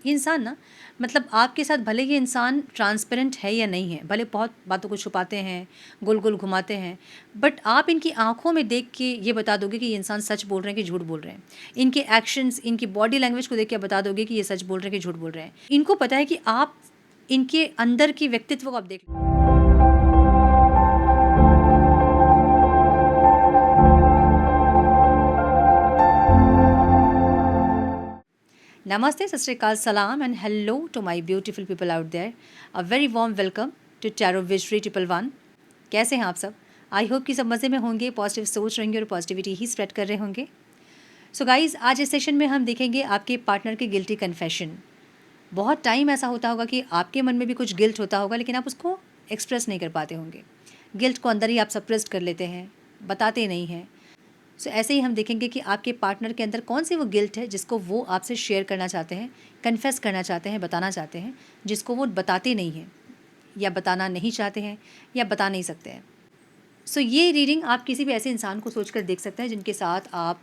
ये इंसान ना, मतलब आपके साथ भले ये इंसान ट्रांसपेरेंट है या नहीं है, भले बहुत बातों को छुपाते हैं, गोल गोल घुमाते हैं, बट आप इनकी आंखों में देख के ये बता दोगे कि ये इंसान सच बोल रहे हैं कि झूठ बोल रहे हैं। इनके एक्शंस, इनकी बॉडी लैंग्वेज को देख के बता दोगे कि ये सच बोल रहे हैं कि झूठ बोल रहे हैं। इनको पता है कि आप इनके अंदर की व्यक्तित्व को आप देख लो। Namaste, Sat Sri Akal, Salam, and hello to my beautiful people out there. A very warm welcome to Tarot Visionary Triple One. कैसे हैं आप सब? आई होप कि सब मज़े में होंगे, पॉजिटिव सोच रहेंगे और पॉजिटिविटी ही स्प्रेड कर रहे होंगे। सो गाइज, आज इस सेशन में हम देखेंगे आपके पार्टनर के गिल्टी कन्फेशन। बहुत टाइम ऐसा होता होगा कि आपके मन में भी कुछ गिल्ट होता होगा, लेकिन आप उसको एक्सप्रेस नहीं कर पाते होंगे। गिल्ट को अंदर ही आप सप्रेस्ड कर लेते हैं, बताते नहीं हैं। सो ऐसे ही हम देखेंगे कि आपके पार्टनर के अंदर कौन सी वो गिल्ट है जिसको वो आपसे शेयर करना चाहते हैं, कन्फेस करना चाहते हैं, बताना चाहते हैं, जिसको वो बताते नहीं हैं या बताना नहीं चाहते हैं या बता नहीं सकते हैं। सो ये रीडिंग आप किसी भी ऐसे इंसान को सोच कर देख सकते हैं जिनके साथ आप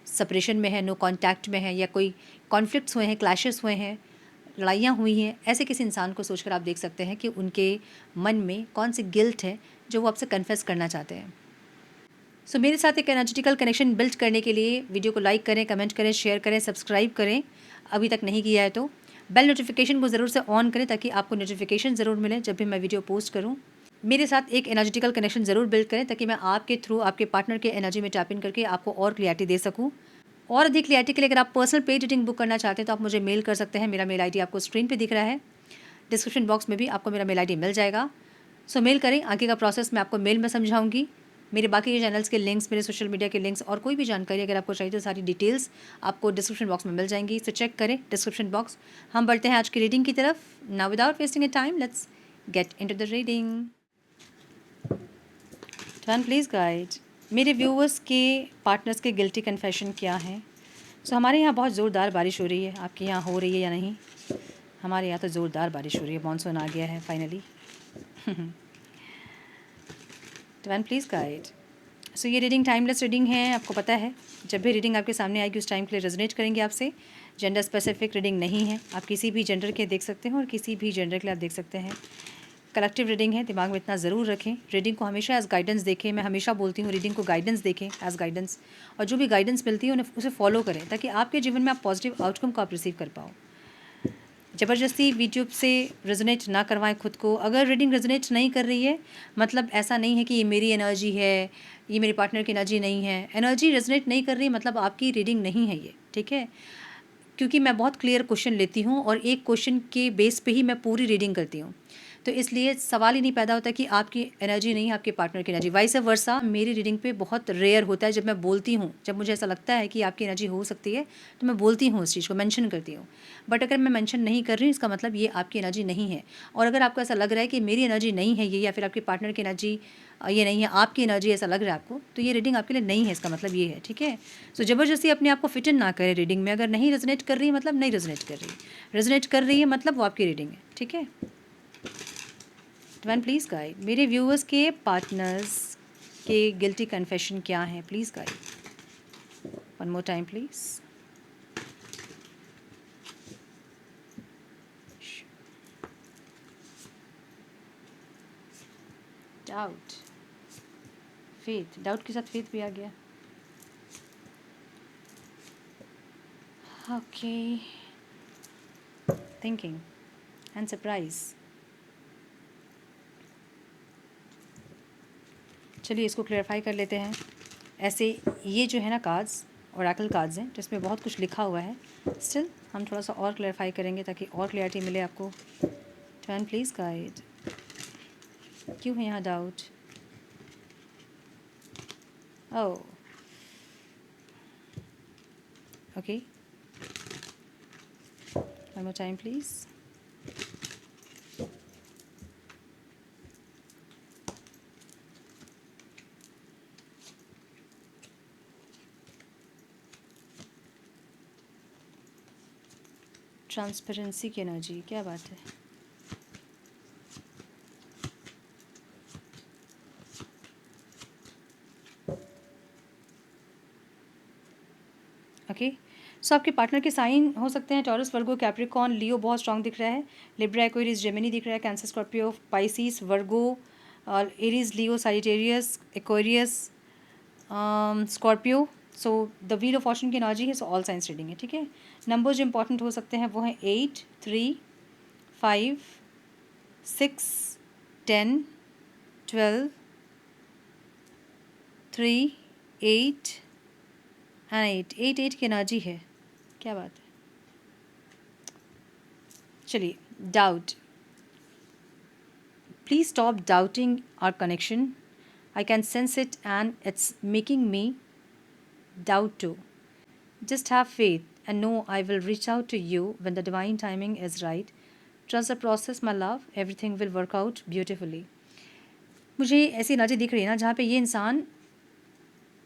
सेपरेशन में हैं, नो कॉन्टैक्ट में हैं, या कोई कॉन्फ्लिक्ट्स हुए हैं, क्लैशेस हुए हैं, लड़ाइयाँ हुई हैं। ऐसे किसी इंसान को सोचकर आप देख सकते हैं कि उनके मन में कौन सी गिल्ट है जो वो आपसे कन्फेस करना चाहते हैं। सो मेरे साथ एक एनर्जेटिकल कनेक्शन बिल्ड करने के लिए वीडियो को लाइक करें, कमेंट करें, शेयर करें, सब्सक्राइब करें अभी तक नहीं किया है तो। बेल नोटिफिकेशन को ज़रूर से ऑन करें ताकि आपको नोटिफिकेशन ज़रूर मिले जब भी मैं वीडियो पोस्ट करूं। मेरे साथ एक एनर्जेटिकल कनेक्शन ज़रूर बिल्ड करें ताकि मैं आपके थ्रू आपके पार्टनर के एनर्जी में टैप इन करके आपको और क्लियरिटी दे सकूँ। और अधिक क्लियरिटी के लिए अगर आप पर्सनल पेड रीडिंग बुक करना चाहते हैं तो आप मुझे मेल कर सकते हैं। मेरा मेल ID आपको स्क्रीन पर दिख रहा है, डिस्क्रिप्शन बॉक्स में भी आपको मेरा मेल ID मिल जाएगा। सो मेल करें, आगे का प्रोसेस मैं आपको मेल में समझाऊंगी। मेरे बाकी के चैनल्स के लिंक्स, मेरे सोशल मीडिया के लिंक्स और कोई भी जानकारी अगर आपको चाहिए तो सारी डिटेल्स आपको डिस्क्रिप्शन बॉक्स में मिल जाएंगी। सो चेक करें डिस्क्रिप्शन बॉक्स। हम बढ़ते हैं आज की रीडिंग की तरफ। Now without wasting A time, let's get into the reading. Turn please guide. मेरे व्यूअर्स के पार्टनर्स के गिल्टी कन्फेशन क्या है? सो हमारे यहाँ बहुत ज़ोरदार बारिश हो रही है। आपके यहाँ हो रही है या नहीं? हमारे यहाँ तो ज़ोरदार बारिश हो रही है, मानसून आ गया है finally. Turn please guide. So ये रीडिंग टाइमलेस रीडिंग है, आपको पता है। जब भी रीडिंग आपके सामने आएगी उस टाइम के लिए रेजोनेट करेंगे आपसे। जेंडर स्पेसिफिक रीडिंग नहीं है, आप किसी भी जेंडर के देख सकते हैं और किसी भी जेंडर के लिए आप देख सकते हैं। कलेक्टिव रीडिंग है, दिमाग में इतना ज़रूर रखें। रीडिंग को हमेशा एज गाइडेंस देखें। मैं हमेशा बोलती हूँ रीडिंग को गाइडेंस देखें, एज गाइडेंस। और जो भी गाइडेंस मिलती है उन्हें उसे फॉलो करें ताकि आपके जीवन में आप पॉजिटिव आउटकम को आप रिसीव कर पाओ। ज़बरदस्ती वीडियो से रेजोनेट ना करवाएं खुद को। अगर रीडिंग रेजोनेट नहीं कर रही है मतलब ऐसा नहीं है कि ये मेरी एनर्जी है, ये मेरे पार्टनर की एनर्जी नहीं है। एनर्जी रेजोनेट नहीं कर रही मतलब आपकी रीडिंग नहीं है ये, ठीक है? क्योंकि मैं बहुत क्लियर क्वेश्चन लेती हूँ और एक क्वेश्चन के बेस पे ही मैं पूरी रीडिंग करती हूँ, तो इसलिए सवाल ही नहीं पैदा होता कि आपकी एनर्जी नहीं है, आपके पार्टनर की एनर्जी। वाइस वर्सा मेरी रीडिंग पे बहुत रेयर होता है जब मैं बोलती हूँ, जब मुझे ऐसा लगता है कि आपकी एनर्जी हो सकती है तो मैं बोलती हूँ, उस चीज़ को मेंशन करती हूँ। बट अगर मैं मेंशन नहीं कर रही हूँ इसका मतलब ये आपकी एनर्जी नहीं है। और अगर आपको ऐसा लग रहा है कि मेरी एनर्जी नहीं है ये, या फिर आपके पार्टनर की एनर्जी ये नहीं है, आपकी एनर्जी ऐसा लग रहा है आपको, तो ये रीडिंग आपके लिए नहीं है, इसका मतलब ये है, ठीक है? सो ज़बरदस्ती अपने आप को फिट इन ना करें रीडिंग में। अगर नहीं रेजोनेट कर रही है मतलब नहीं रेजोनेट कर रही है, रेजोनेट कर रही है मतलब वो आपकी रीडिंग है, ठीक है? One please guide. मेरे व्यूअर्स के पार्टनर्स के गिल्टी कन्फेशन क्या है? Please guide. One more time please. Doubt, faith. Doubt के साथ फेथ भी आ गया। Okay, thinking and surprise. चलिए इसको क्लेरिफाई कर लेते हैं। ऐसे ये जो है ना कार्ड्स, ओरेकल कार्ड्स हैं, जिसमें बहुत कुछ लिखा हुआ है। स्टिल हम थोड़ा सा और क्लेरिफाई करेंगे ताकि और क्लैरिटी मिले आपको। Turn please guide. क्यों है यहाँ doubt? Oh, okay, one more time please. Transparency की एनर्जी, क्या बात है। ओके, सो आपके पार्टनर के साइन हो सकते हैं टॉरस, वर्गो, कैप्रिकॉन, लियो बहुत स्ट्रांग दिख रहा है, लिब्रा, एक्वेरियस, जेमिनी दिख रहा है, cancer, Scorpio, Pisces, Virgo, Aries, Leo, Sagittarius, Aquarius, Scorpio. So the wheel of Fortune की एनर्जी है, सो ऑल साइंस रीडिंग है, ठीक है। नंबर जो इंपॉर्टेंट हो सकते हैं वो हैं 8, 3, 5, 6, 10, 12, 3, 8 एंड 8। 8 की एनर्जी है, क्या बात है। चलिए, doubt, please stop doubting our connection, I can sense it and it's making me doubt too. Just have faith and know I will reach out to you when the divine timing is right. Trust the process, my love. Everything will work out beautifully. मुझे ऐसी energy दिख रही है ना जहाँ पे ये इंसान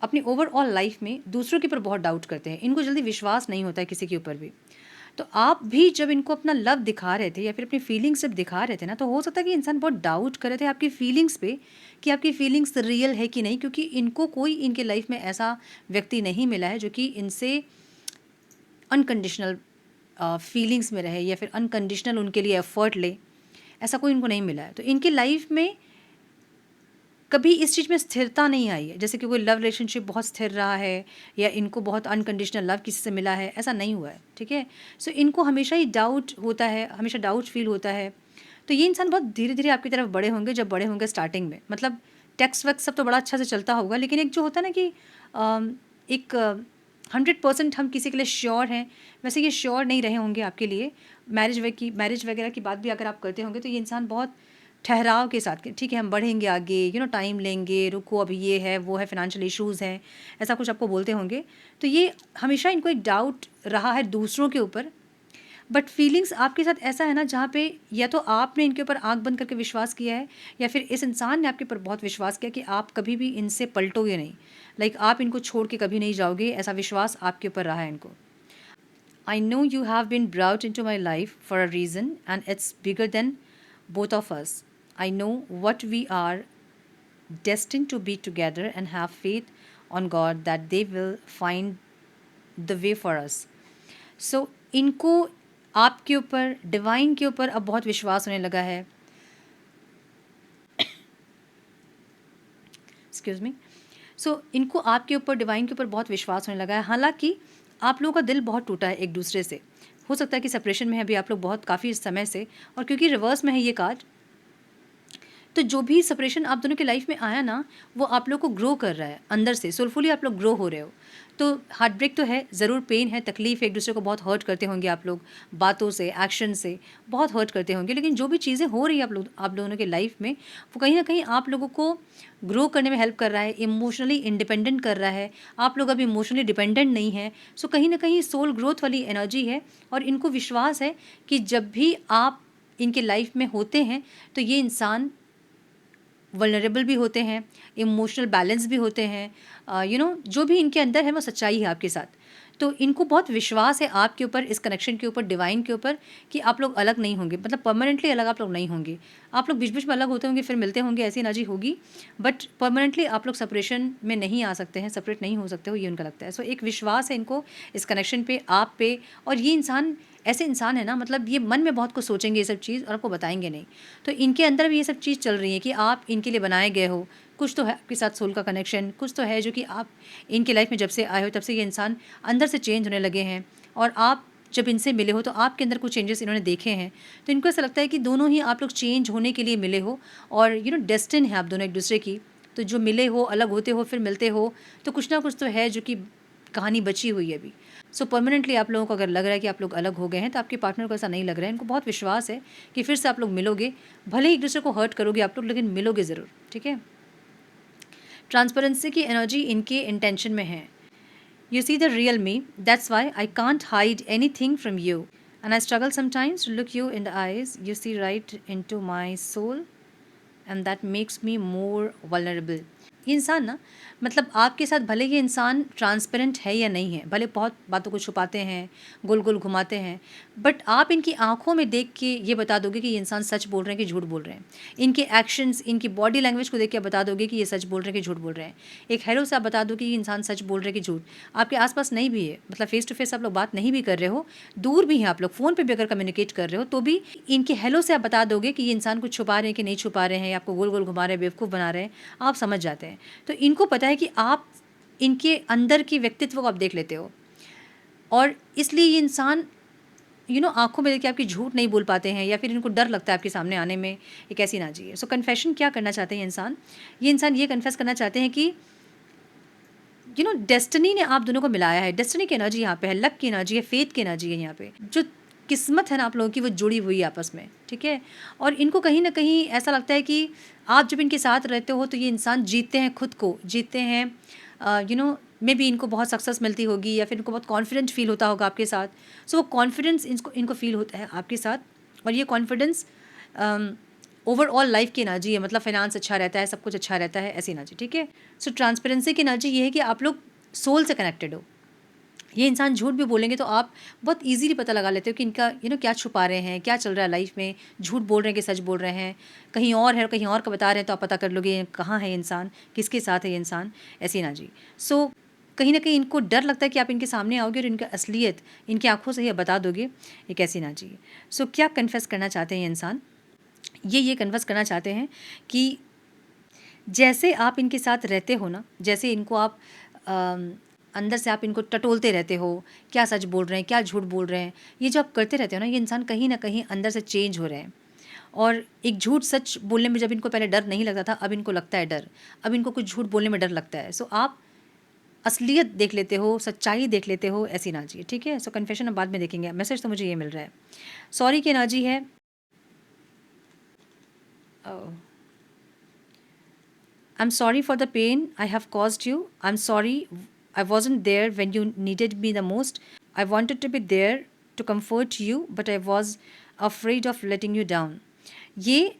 अपनी ओवरऑल लाइफ में दूसरों के ऊपर बहुत डाउट करते हैं, इनको जल्दी विश्वास नहीं होता है किसी के ऊपर भी। तो आप भी जब इनको अपना लव दिखा रहे थे या फिर अपनी फीलिंग्स जब दिखा रहे थे ना, तो हो सकता है कि इंसान बहुत डाउट कर रहे थे आपकी फीलिंग्स पे कि आपकी फीलिंग्स रियल है कि नहीं, क्योंकि इनको कोई इनके लाइफ में ऐसा व्यक्ति नहीं मिला है जो कि इनसे अनकंडीशनल फीलिंग्स में रहे या फिर अनकंडीशनल उनके लिए एफर्ट ले, ऐसा कोई इनको नहीं मिला है। तो इनकी लाइफ में कभी इस चीज़ में स्थिरता नहीं आई है, जैसे कि कोई लव रिलेशनशिप बहुत स्थिर रहा है या इनको बहुत अनकंडीशनल लव किसी से मिला है, ऐसा नहीं हुआ है, ठीक है। सो इनको हमेशा ही डाउट होता है, हमेशा डाउट फील होता है। तो ये इंसान बहुत धीरे धीरे आपकी तरफ बड़े होंगे, जब बड़े होंगे स्टार्टिंग में, मतलब टेक्स्ट वक्त सब तो बड़ा अच्छा से चलता होगा, लेकिन एक जो होता है ना कि एक 100% हम किसी के लिए श्योर हैं, वैसे ये श्योर नहीं रहे होंगे आपके लिए। मैरिज वगैरह की बात भी अगर आप करते होंगे तो ये इंसान बहुत ठहराव के साथ, ठीक है हम बढ़ेंगे आगे, टाइम लेंगे, रुको अभी ये है वो है, फाइनेंशियल इश्यूज़ हैं, ऐसा कुछ आपको बोलते होंगे। तो ये हमेशा इनको एक डाउट रहा है दूसरों के ऊपर, बट फीलिंग्स आपके साथ ऐसा है ना जहाँ पे या तो आपने इनके ऊपर आंख बंद करके विश्वास किया है या फिर इस इंसान ने आपके ऊपर बहुत विश्वास किया कि आप कभी भी इनसे पलटोगे नहीं, लाइक आप इनको छोड़ के कभी नहीं जाओगे, ऐसा विश्वास आपके ऊपर रहा है इनको। I know you have been brought into my life for a reason and it's bigger than both of us. I know what we are destined to be together and have faith on God that they will find the way for us. So इनको आपके ऊपर, divine के ऊपर अब बहुत विश्वास होने लगा है। Excuse me. सो इनको आपके ऊपर, डिवाइन के ऊपर बहुत विश्वास होने लगा है। हालांकि आप लोगों का दिल बहुत टूटा है एक दूसरे से, हो सकता है कि सेपरेशन में है अभी आप लोग बहुत काफ़ी समय से, और क्योंकि रिवर्स में है ये कार्ड, तो जो भी सेपरेशन आप दोनों की लाइफ में आया ना, वो आप लोग को ग्रो कर रहा है अंदर से, सोलफुली आप लोग ग्रो हो रहे हो। तो हार्ट ब्रेक तो है, ज़रूर पेन है, तकलीफ है, एक दूसरे को बहुत हर्ट करते होंगे आप लोग, बातों से, एक्शन से बहुत हर्ट करते होंगे, लेकिन जो भी चीज़ें हो रही है आप दोनों के लाइफ में, वो कहीं ना कहीं आप लोगों को ग्रो करने में हेल्प कर रहा है, इमोशनली इंडिपेंडेंट कर रहा है। आप लोग अभी इमोशनली डिपेंडेंट नहीं है, सो कहीं ना कहीं सोल ग्रोथ वाली एनर्जी है, और इनको विश्वास है कि जब भी आप इनके लाइफ में होते हैं तो ये इंसान वल्नरेबल भी होते हैं, इमोशनल बैलेंस भी होते हैं, जो भी इनके अंदर है वो सच्चाई है आपके साथ। तो इनको बहुत विश्वास है आपके ऊपर, इस कनेक्शन के ऊपर, डिवाइन के ऊपर, कि आप लोग अलग नहीं होंगे, मतलब परमानेंटली अलग आप लोग नहीं होंगे। आप लोग बीच बीच में अलग होते होंगे, फिर मिलते होंगे, ऐसी एनर्जी होगी, बट परमानेंटली आप लोग सेपरेशन में नहीं आ सकते हैं, सेपरेट नहीं हो सकते हो, ये उनका लगता है। सो एक विश्वास है इनको इस कनेक्शन पे, आप पे। और ये इंसान ऐसे इंसान है ना, मतलब ये मन में बहुत कुछ सोचेंगे ये सब चीज़ और आपको बताएंगे नहीं। तो इनके अंदर भी ये सब चीज़ चल रही है कि आप इनके लिए बनाए गए हो, कुछ तो है आपके साथ सोल का कनेक्शन, कुछ तो है जो कि आप इनके लाइफ में जब से आए हो तब से ये इंसान अंदर से चेंज होने लगे हैं, और आप जब इनसे मिले हो तो आपके अंदर कुछ चेंजेस इन्होंने देखे हैं। तो इनको ऐसा लगता है कि दोनों ही आप लोग चेंज होने के लिए मिले हो, और डेस्टिन है आप दोनों एक दूसरे की। तो जो मिले हो, अलग होते हो, फिर मिलते हो, तो कुछ ना कुछ तो है जो कि कहानी बची हुई है अभी। सो परमानेंटली आप लोगों को अगर लग रहा है कि आप लोग अलग हो गए हैं, तो आपके पार्टनर को ऐसा नहीं लग रहा है, इनको बहुत विश्वास है कि फिर से आप लोग मिलोगे, भले ही एक दूसरे को हर्ट करोगे आप लोग, लेकिन मिलोगे ज़रूर, ठीक है। ट्रांसपेरेंसी की एनर्जी इनके इंटेंशन में है। You see the real me, that's why I can't hide anything from you and I struggle sometimes to look you in the eyes, you see right into my soul and that makes me more vulnerable. ये इंसान ना मतलब आपके साथ भले ये इंसान transparent है या नहीं है, भले बहुत बातों को छुपाते हैं, गोल गोल घुमाते हैं, बट आप इनकी आंखों में देख के ये बता दोगे कि ये इंसान सच बोल रहे हैं कि झूठ बोल रहे हैं। इनके एक्शंस, इनकी बॉडी लैंग्वेज को देख के बता दोगे कि ये सच बोल रहे हैं कि झूठ बोल रहे हैं। एक हेलो से आप बता दो कि ये इंसान सच बोल रहे हैं कि झूठ। आपके आसपास नहीं भी है, मतलब फेस टू फेस आप लोग बात नहीं भी कर रहे हो, दूर भी हैं आप लोग, फ़ोन पर भी अगर कम्युनिकेट कर रहे हो, तो भी इनके हेलो से आप बता दोगे कि ये इंसान कुछ छुपा रहे हैं कि नहीं छुपा रहे हैं, आपको गोल गोल घुमा रहे हैं, बेवकूफ़ बना रहे हैं, आप समझ जाते हैं। तो इनको पता है कि आप इनके अंदर की व्यक्तित्व को आप देख लेते हो, और इसलिए ये इंसान आँखों में देख के आपकी झूठ नहीं बोल पाते हैं, या फिर इनको डर लगता है आपके सामने आने में, एक ऐसी ना जी है। सो कन्फेशन क्या करना चाहते हैं ये इंसान ये कन्फेस करना चाहते हैं कि डेस्टिनी ने आप दोनों को मिलाया है। डेस्टिनी की एनर्जी यहाँ पे है, लक की एनर्जी है, फेथ की एनर्जी है। यहाँ पे जो किस्मत है ना आप लोगों की, वो जुड़ी हुई है आपस में, ठीक है। और इनको कहीं ना कहीं ऐसा लगता है कि आप जब इनके साथ रहते हो तो ये इंसान जीतते हैं, खुद को जीतते हैं। मे बी इनको बहुत सक्सेस मिलती होगी, या फिर इनको बहुत कॉन्फिडेंट फील होता होगा आपके साथ। सो वो कॉन्फिडेंस इनको फील होता है आपके साथ, और ये कॉन्फिडेंस ओवरऑल लाइफ की एनर्जी है, मतलब फाइनेंस अच्छा रहता है, सब कुछ अच्छा रहता है, ऐसी एनर्जी, ठीक है। सो ट्रांसपेरेंसी की एनर्जी ये है कि आप लोग सोल से कनेक्टेड हो। ये इंसान झूठ भी बोलेंगे तो आप बहुत इजीली पता लगा लेते हो कि इनका क्या छुपा रहे हैं, क्या चल रहा है लाइफ में, झूठ बोल रहे हैं कि सच बोल रहे हैं, कहीं और है और कहीं और का बता रहे हैं, तो आप पता कर लोगे कहाँ है ये इंसान, किसके साथ है ये इंसान, ऐसी एनर्जी। सो कहीं ना कहीं इनको डर लगता है कि आप इनके सामने आओगे और इनका असलियत इनकी आंखों से ही बता दोगे, एक ऐसी एनर्जी है। सो क्या कन्फेस करना चाहते हैं ये इंसान? ये कन्फेस करना चाहते हैं कि जैसे आप इनके साथ रहते हो ना, जैसे इनको आप अंदर से आप इनको टटोलते रहते हो, क्या सच बोल रहे हैं, क्या झूठ बोल रहे हैं, ये जो आप करते रहते हो ना, ये इंसान कहीं ना कहीं अंदर से चेंज हो रहे हैं। और एक झूठ सच बोलने में जब इनको पहले डर नहीं लगता था, अब इनको लगता है डर, अब इनको कुछ झूठ बोलने में डर लगता है। सो आप असलियत देख लेते हो, सच्चाई देख लेते हो, ऐसी एनर्जी है, ठीक है। सो कन्फेशन हम बाद में देखेंगे, मैसेज तो मुझे ये मिल रहा है। सॉरी की एनर्जी है। I'm sorry for the pain I have caused you. I'm sorry I wasn't there when you needed me the most. I wanted to be there to comfort you, but I was afraid of letting you down. ये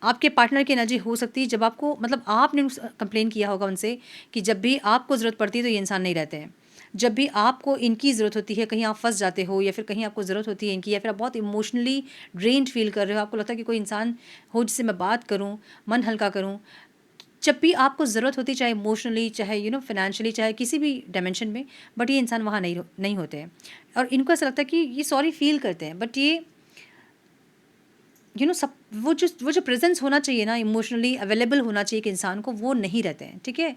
आपके partner की energy हो सकती है, जब आपको मतलब आपने कंप्लेन किया होगा उनसे कि जब भी आपको ज़रूरत पड़ती है तो ये इंसान नहीं रहते हैं। जब भी आपको इनकी ज़रूरत होती है, कहीं आप फंस जाते हो, या फिर कहीं आपको ज़रूरत होती है इनकी, या फिर आप बहुत इमोशनली ड्रेन्ड फील कर रहे हो, आपको लगता है कि कोई इंसान हो जिससे मैं बात करूँ, मन हल्का करूँ, जब भी आपको ज़रूरत होती है, चाहे इमोशनली, चाहे फाइनेंशियली, चाहे किसी भी डायमेंशन में, बट ये इंसान वहाँ नहीं होते हैं। और इनको ऐसा लगता है कि ये सॉरी फील करते हैं, बट ये सब वो जो प्रेजेंस होना चाहिए ना, इमोशनली अवेलेबल होना चाहिए एक इंसान को, वो नहीं रहते हैं, ठीक है।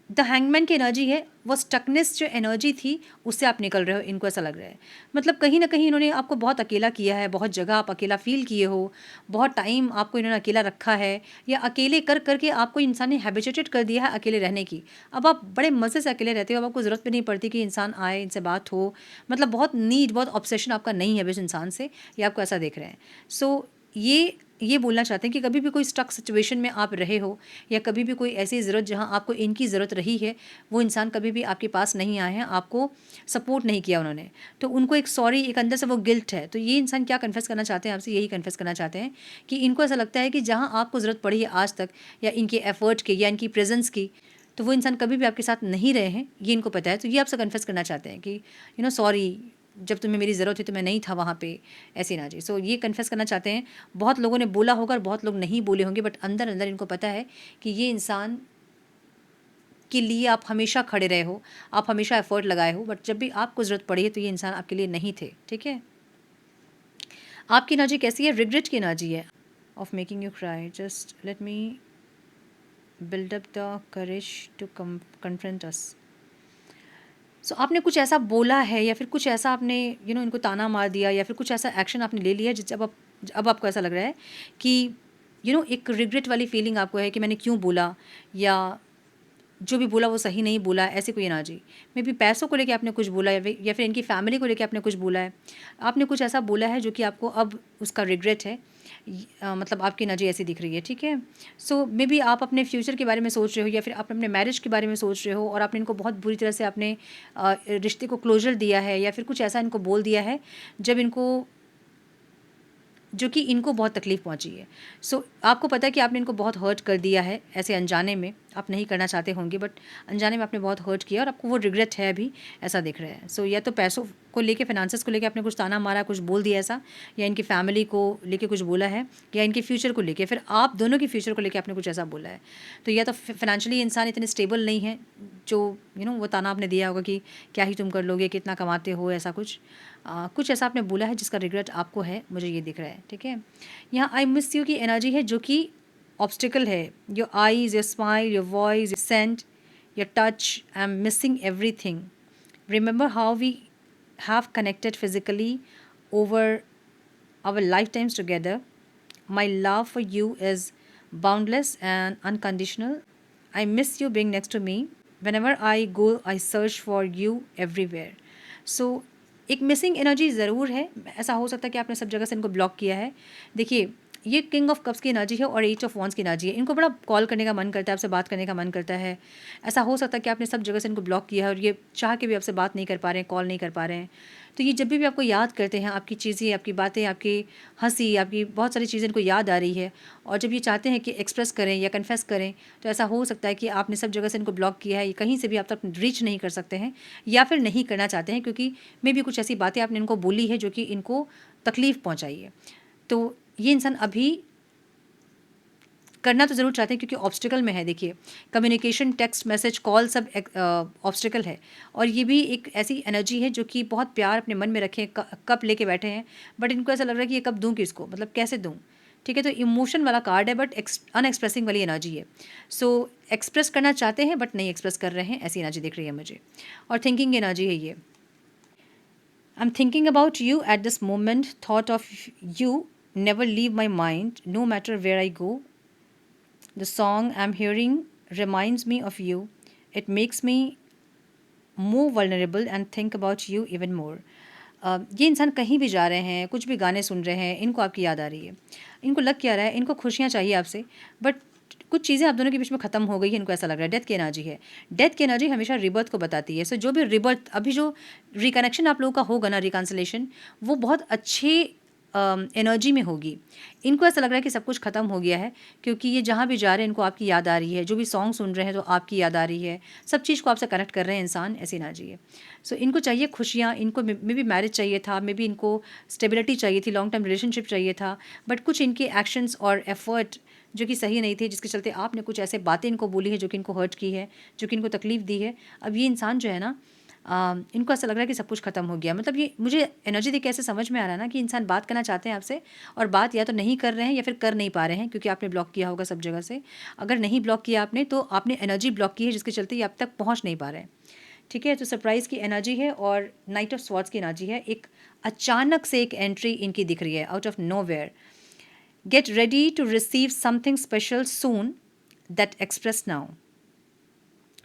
द हैंगमैन की एनर्जी है, वो स्टकनेस जो एनर्जी थी उससे आप निकल रहे हो, इनको ऐसा लग रहा है। मतलब कहीं ना कहीं इन्होंने आपको बहुत अकेला किया है, बहुत जगह आप अकेला फील किए हो, बहुत टाइम आपको इन्होंने अकेला रखा है, या अकेले कर करके आपको इंसान ने हैबिचुएटेड कर दिया है अकेले रहने की। अब आप बड़े मज़े से अकेले रहते हो, अब आपको ज़रूरत भी नहीं पड़ती कि इंसान आए, इनसे बात हो, मतलब बहुत नीड, बहुत ऑब्सेशन आपका नहीं है इस इंसान से, ये आपको ऐसा देख रहे हैं। सो ये बोलना चाहते हैं कि कभी भी कोई स्टक सिचुएशन में आप रहे हो, या कभी भी कोई ऐसी ज़रूरत जहाँ आपको इनकी ज़रूरत रही है, वो इंसान कभी भी आपके पास नहीं आए हैं, आपको सपोर्ट नहीं किया उन्होंने, तो उनको एक सॉरी, एक अंदर से वो गिल्ट है। तो ये इंसान क्या कन्फेस करना चाहते हैं आपसे? यही कन्फेस करना चाहते हैं कि इनको ऐसा लगता है कि जहाँ आपको ज़रूरत पड़ी है आज तक, या इनके एफर्ट की, या इनकी प्रेजेंस की, तो वो इंसान कभी भी आपके साथ नहीं रहे हैं, ये इनको पता है। तो ये आपसे कन्फेस करना चाहते हैं कि सॉरी, जब तुम्हें मेरी ज़रूरत थी तो मैं नहीं था वहाँ पे, ऐसी ना जी। सो ये कन्फेस करना चाहते हैं। बहुत लोगों ने बोला होगा और बहुत लोग नहीं बोले होंगे, बट अंदर अंदर इनको पता है कि ये इंसान के लिए आप हमेशा खड़े रहे हो, आप हमेशा एफर्ट लगाए हो, बट जब भी आपको ज़रूरत पड़ी है तो ये इंसान आपके लिए नहीं थे, ठीक है। आपकी एनर्जी कैसी है? रिग्रेट की एनर्जी है, of making you cry. Just let me build up the courage to confront us. So आपने कुछ ऐसा बोला है, या फिर कुछ ऐसा आपने इनको ताना मार दिया, या फिर कुछ ऐसा एक्शन आपने ले लिया जिस अब आपको ऐसा लग रहा है कि एक रिग्रेट वाली फीलिंग आपको है कि मैंने क्यों बोला, या जो भी बोला वो सही नहीं बोला, ऐसी कोई एनर्जी। मे बी पैसों को लेके आपने कुछ बोला है, या फिर इनकी फैमिली को लेके आपने कुछ बोला है, आपने कुछ ऐसा बोला है जो कि आपको अब उसका रिग्रेट है। मतलब आपकी एनर्जी ऐसी दिख रही है, ठीक है। सो मे बी आप अपने फ्यूचर के बारे में सोच रहे हो, या फिर आप अपने मैरिज के बारे में सोच रहे हो, और आपने इनको बहुत बुरी तरह से अपने रिश्ते को क्लोजर दिया है, या फिर कुछ ऐसा इनको बोल दिया है जब इनको जो कि इनको बहुत तकलीफ़ पहुंची है। सो आपको पता है कि आपने इनको बहुत हर्ट कर दिया है, ऐसे अनजाने में। आप नहीं करना चाहते होंगे बट अनजाने में आपने बहुत हर्ट किया और आपको वो रिग्रेट है अभी, ऐसा दिख रहा है। सो या तो पैसों को लेके, फाइनेंसेस को लेके आपने कुछ ताना मारा, कुछ बोल दिया ऐसा, या इनकी फैमिली को लेके कुछ बोला है, या इनके फ्यूचर को लेके, फिर आप दोनों की फ्यूचर को लेके आपने कुछ ऐसा बोला है। तो या तो फाइनेंशियली इंसान इतने स्टेबल नहीं है जो वो ताना आपने दिया होगा कि क्या ही तुम कर लोगे, कितना कमाते हो, ऐसा कुछ कुछ ऐसा आपने बोला है जिसका रिग्रेट आपको है, मुझे ये दिख रहा है। ठीक है, यहाँ आई मिस यू की एनर्जी है जो कि ऑब्स्टिकल है। Your eyes, your smile, your voice, your scent, your touch, I am missing everything. Remember how we have connected physically over our lifetimes together. My love for you is boundless and unconditional. I miss you being next to me. Whenever I go, I search for you everywhere. So एक missing energy ज़रूर है। ऐसा हो सकता है कि आपने सब जगह से इनको ब्लॉक किया है। देखिए, ये किंग ऑफ कप्स की एनर्जी है और एट ऑफ वॉन्स की एनर्जी है। इनको बड़ा कॉल करने का मन करता है, आपसे बात करने का मन करता है। ऐसा हो सकता है कि आपने सब जगह से इनको ब्लॉक किया है और ये चाह के भी आपसे बात नहीं कर पा रहे हैं, कॉल नहीं कर पा रहे हैं। तो ये जब भी आपको याद करते हैं, आपकी चीज़ें, आपकी बातें, आपकी हंसी, आपकी बहुत सारी चीज़ें इनको याद आ रही है, और जब ये चाहते हैं कि एक्सप्रेस करें या कन्फेस करें, तो ऐसा हो सकता है कि आपने सब जगह से इनको ब्लॉक किया है, ये कहीं से भी आप तक रीच नहीं कर सकते हैं या फिर नहीं करना चाहते हैं, क्योंकि मे भी कुछ ऐसी बातें आपने इनको बोली है जो कि इनको तकलीफ़ पहुँचाई है। तो ये इंसान अभी करना तो ज़रूर चाहते हैं क्योंकि ऑब्स्टिकल में है। देखिए, कम्युनिकेशन, टेक्स्ट मैसेज, कॉल सब ऑब्स्टिकल है, और ये भी एक ऐसी एनर्जी है जो कि बहुत प्यार अपने मन में रखे, कप लेके बैठे हैं, बट इनको ऐसा लग रहा है कि ये कब दूँ किसको, मतलब कैसे दूँ। ठीक है, तो इमोशन वाला कार्ड है बट अनएक्सप्रेसिंग वाली एनर्जी है। सो एक्सप्रेस करना चाहते हैं बट नहीं एक्सप्रेस कर रहे हैं, ऐसी एनर्जी दिख रही है मुझे। और थिंकिंग एनर्जी है ये। I am thinking about you at this moment, thought of you never leave my mind, no matter where I go. The song I'm hearing reminds me of you. It makes me more vulnerable and think about you even more. ये इंसान कहीं भी जा रहे हैं, कुछ भी गाने सुन रहे हैं, इनको आपकी याद आ रही है। इनको लग क्या रहा है, इनको खुशियाँ चाहिए आपसे, बट कुछ चीज़ें आप दोनों के बीच में ख़त्म हो गई है, इनको ऐसा लग रहा है। डेथ की एनर्जी है। डेथ की एनर्जी हमेशा रिबर्थ को बताती है। सो जो भी रिबर्थ, अभी जो रिकनेक्शन आप लोगों का होगा ना, रिकन्सिलेशन, वो बहुत अच्छे एनर्जी में होगी। इनको ऐसा लग रहा है कि सब कुछ ख़त्म हो गया है, क्योंकि ये जहाँ भी जा रहे हैं इनको आपकी याद आ रही है, जो भी सॉन्ग सुन रहे हैं तो आपकी याद आ रही है, सब चीज़ को आपसे कनेक्ट कर रहे हैं इंसान, ऐसी एनर्जी है। सो इनको चाहिए खुशियाँ, इनको मे बी मैरिज चाहिए था, मे बी इनको स्टेबिलिटी चाहिए थी, लॉन्ग टर्म रिलेशनशिप चाहिए था, बट कुछ इनके एक्शंस और एफर्ट जो कि सही नहीं थे, जिसके चलते आपने कुछ ऐसे बातें इनको बोली है जो कि इनको हर्ट की है, जो कि इनको तकलीफ़ दी है। अब ये इंसान जो है ना, इनको ऐसा लग रहा है कि सब कुछ ख़त्म हो गया। मतलब ये मुझे एनर्जी देख के ऐसे समझ में आ रहा है ना कि इंसान बात करना चाहते हैं आपसे, और बात या तो नहीं कर रहे हैं या फिर कर नहीं पा रहे हैं, क्योंकि आपने ब्लॉक किया होगा सब जगह से। अगर नहीं ब्लॉक किया आपने, तो आपने एनर्जी ब्लॉक की है जिसके चलते ये आप तक पहुँच नहीं पा रहे हैं। ठीक है, तो सरप्राइज़ की एनर्जी है और नाइट ऑफ स्वॉर्ड्स की एनर्जी है। एक अचानक से एक एंट्री इनकी दिख रही है, out of nowhere. Get ready to receive something special soon, that express now.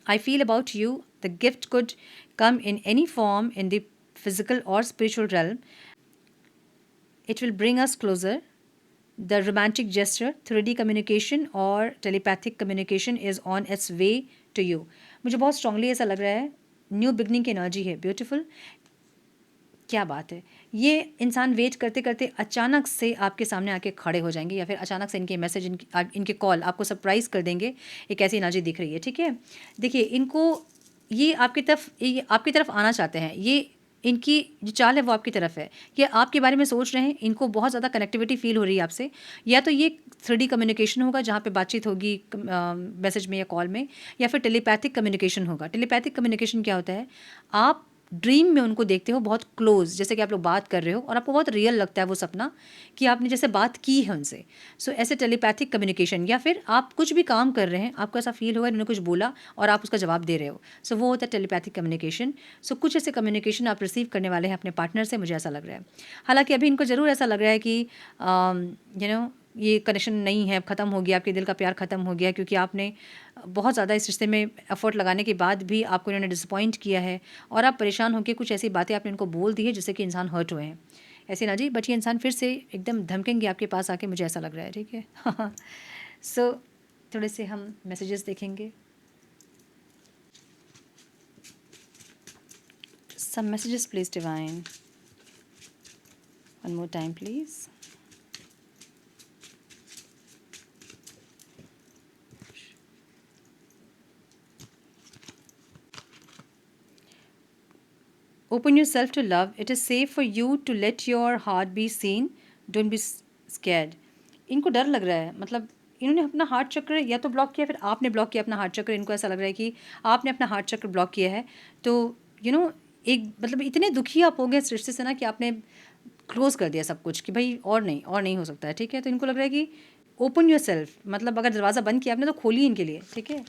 I feel about you. The gift could come in any form in the physical or spiritual realm. It will bring us closer. The romantic gesture, 3D communication or telepathic communication is on its way to you. मुझे बहुत strongly ऐसा लग रहा है, new beginning की energy है, beautiful. क्या बात है, ये इंसान वेट करते करते अचानक से आपके सामने आके खड़े हो जाएंगे, या फिर अचानक से इनके मैसेज, इनके कॉल आपको सरप्राइज़ कर देंगे। एक ऐसी एनर्जी दिख रही है। ठीक है, देखिए, इनको ये आपकी तरफ आना चाहते हैं। ये इनकी जो चाल है वो आपकी तरफ है, ये आपके बारे में सोच रहे हैं, इनको बहुत ज़्यादा कनेक्टिविटी फील हो रही है आपसे। या तो ये 3D कम्युनिकेशन होगा जहाँ पे बातचीत होगी मैसेज में या कॉल में, या फिर टेलीपैथिक कम्युनिकेशन होगा। टेलीपैथिक कम्युनिकेशन क्या होता है, आप ड्रीम में उनको देखते हो बहुत क्लोज, जैसे कि आप लोग बात कर रहे हो और आपको बहुत रियल लगता है वो सपना, कि आपने जैसे बात की है उनसे। सो ऐसे टेलीपैथिक कम्युनिकेशन, या फिर आप कुछ भी काम कर रहे हैं, आपको ऐसा फील होगा इन्होंने कुछ बोला और आप उसका जवाब दे रहे हो। सो वो होता है टेलीपैथिक कम्युनिकेशन। सो कुछ ऐसे कम्युनिकेशन आप रिसीव करने वाले हैं अपने पार्टनर से, मुझे ऐसा लग रहा है। हालांकि अभी इनको ज़रूर ऐसा लग रहा है कि ये कनेक्शन नहीं है, ख़त्म हो गया, आपके दिल का प्यार ख़त्म हो गया, क्योंकि आपने बहुत ज़्यादा इस रिश्ते में एफर्ट लगाने के बाद भी आपको इन्होंने डिसअपॉइंट किया है, और आप परेशान होकर कुछ ऐसी बातें आपने इनको बोल दी है जिससे कि इंसान हर्ट हुए हैं, ऐसे ना जी। बट ये इंसान फिर से एकदम धमकेंगे आपके पास आके, मुझे ऐसा लग रहा है। ठीक है, सो थोड़े से हम मैसेजेस देखेंगे। Some messages, please, divine. One more time, please. Open yourself to love, it is safe for you to let your heart be seen, don't be scared. इनको डर लग रहा है, मतलब इन्होंने अपना हार्ट चक्र या तो ब्लॉक किया, फिर आपने ब्लॉक किया अपना हार्ट चक्र। इनको ऐसा लग रहा है कि आपने अपना हार्ट चक्र ब्लॉक किया है। तो एक मतलब इतने दुखी आप हो गए इस रिश्ते से ना कि आपने क्लोज़ कर दिया सब कुछ कि भाई और नहीं हो सकता है, ठीक है। तो इनको लग रहा है कि ओपन योर सेल्फ, मतलब अगर दरवाज़ा बंद किया आपने तो खोलिए इनके लिए, ठीक है।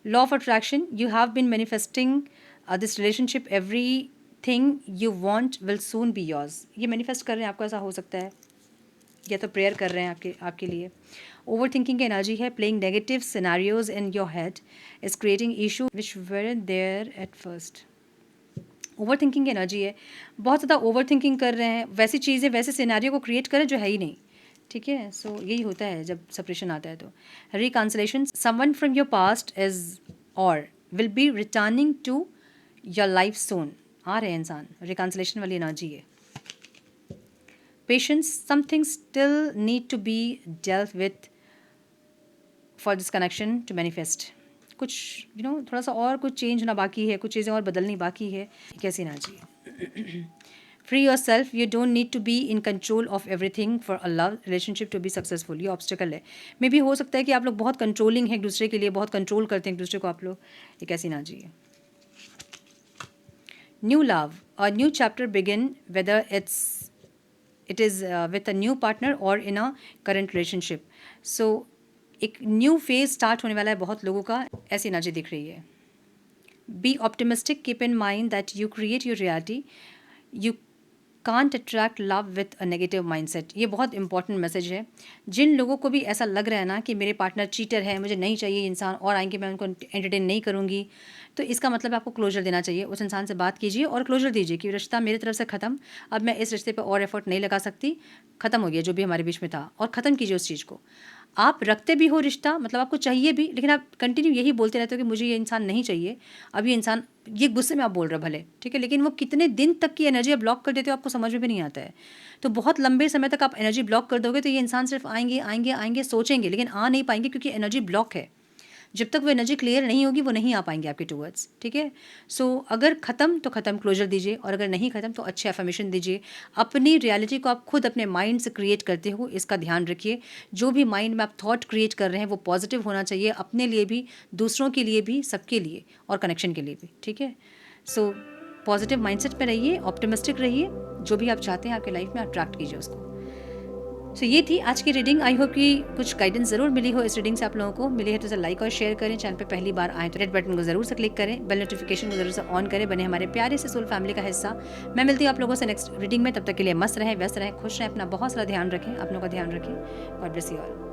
Law of attraction, you have been manifesting this relationship, every thing you want will soon be yours. ये मैनिफेस्ट कर रहे हैं आपको, ऐसा हो सकता है, या तो प्रेयर कर रहे हैं आपके लिए। ओवर थिंकिंग की एनर्जी है, playing negative scenarios in your head is creating issue which weren't there at first. Over thinking की एनर्जी है, बहुत ज़्यादा ओवर थिंकिंग कर रहे हैं, वैसी चीज़ें वैसे सिनेरियो को क्रिएट करें जो है ही नहीं, ठीक है। सो यही होता है जब सेपरेशन आता है। तो reconciliation, someone from your past is or will be returning to your life soon. आ रहे हैं इंसान, रिकॉन्सिलेशन वाली एनर्जी है। Patience, something still need to be dealt with for this connection to manifest. कुछ थोड़ा सा और कुछ चेंज होना बाकी है, कुछ चीज़ें और बदलनी बाकी है। कैसी एनर्जी है। Free yourself, you don't need to be in control of everything for a love relationship to be successful. ये ऑब्स्टिकल है। मे भी हो सकता है कि आप लोग बहुत कंट्रोलिंग है एक दूसरे के लिए, बहुत कंट्रोल करते हैं एक दूसरे को आप लोग। ये कैसी एनर्जी है। New love, a new chapter begin, whether it is with a new partner or in a current relationship. So एक न्यू फेज स्टार्ट होने वाला है बहुत लोगों का, ऐसी एनर्जी दिख रही है। Be optimistic, keep in mind that you create your reality, you can't attract love with a negative mindset. ये बहुत इंपॉर्टेंट मैसेज है। जिन लोगों को भी ऐसा लग रहा है ना कि मेरे पार्टनर चीटर है, मुझे नहीं चाहिए इंसान और आएंगे, मैं उनको एंटरटेन नहीं करूँगी, तो इसका मतलब आपको क्लोजर देना चाहिए। उस इंसान से बात कीजिए और क्लोजर दीजिए कि रिश्ता मेरी तरफ से ख़त्म, अब मैं इस रिश्ते पर और एफर्ट नहीं लगा सकती, ख़त्म हो गया जो भी हमारे बीच में था, और ख़त्म कीजिए उस चीज़ को। आप रखते भी हो रिश्ता, मतलब आपको चाहिए भी, लेकिन आप कंटिन्यू यही बोलते रहते हो कि मुझे ये इंसान नहीं चाहिए, अब ये इंसान, ये गुस्से में आप बोल रहे हो भले, ठीक है, लेकिन वो कितने दिन तक की एनर्जी आप ब्लॉक कर देते हो आपको समझ में भी नहीं आता है। तो बहुत लंबे समय तक आप एनर्जी ब्लॉक कर दोगे तो ये इंसान सिर्फ आएंगे आएंगे आएंगे सोचेंगे, लेकिन आ नहीं पाएंगे क्योंकि एनर्जी ब्लॉक है। जब तक वो एनर्जी क्लियर नहीं होगी वो नहीं आ पाएंगे आपके टूवर्ड्स, ठीक है। सो अगर ख़त्म तो ख़त्म, क्लोजर दीजिए, और अगर नहीं ख़त्म तो अच्छे अफर्मेशन दीजिए। अपनी रियलिटी को आप खुद अपने माइंड से क्रिएट करते हो, इसका ध्यान रखिए। जो भी माइंड में आप थॉट क्रिएट कर रहे हैं वो पॉजिटिव होना चाहिए, अपने लिए भी, दूसरों के लिए भी, सबके लिए, और कनेक्शन के लिए भी, ठीक है। सो पॉजिटिव माइंडसेट में रहिए, ऑप्टिमिस्टिक रहिए, जो भी आप चाहते हैं आपके लाइफ में अट्रैक्ट कीजिए उसको। सो ये थी आज की रीडिंग। आई होप कि कुछ गाइडेंस ज़रूर मिली हो इस रीडिंग से, आप लोगों को मिली है तो इसे लाइक और शेयर करें। चैनल पे पहली बार आए तो रेड बटन को ज़रूर से क्लिक करें, बेल नोटिफिकेशन को ज़रूर से ऑन करें, बने हमारे प्यारे से सोल फैमिली का हिस्सा। मैं मिलती हूँ आप लोगों से नेक्स्ट रीडिंग में, तब तक के लिए मस्त रहें, व्यस्त रहें, खुश रहें, अपना बहुत सारा ध्यान रखें, अपनों का ध्यान रखें। God bless you all.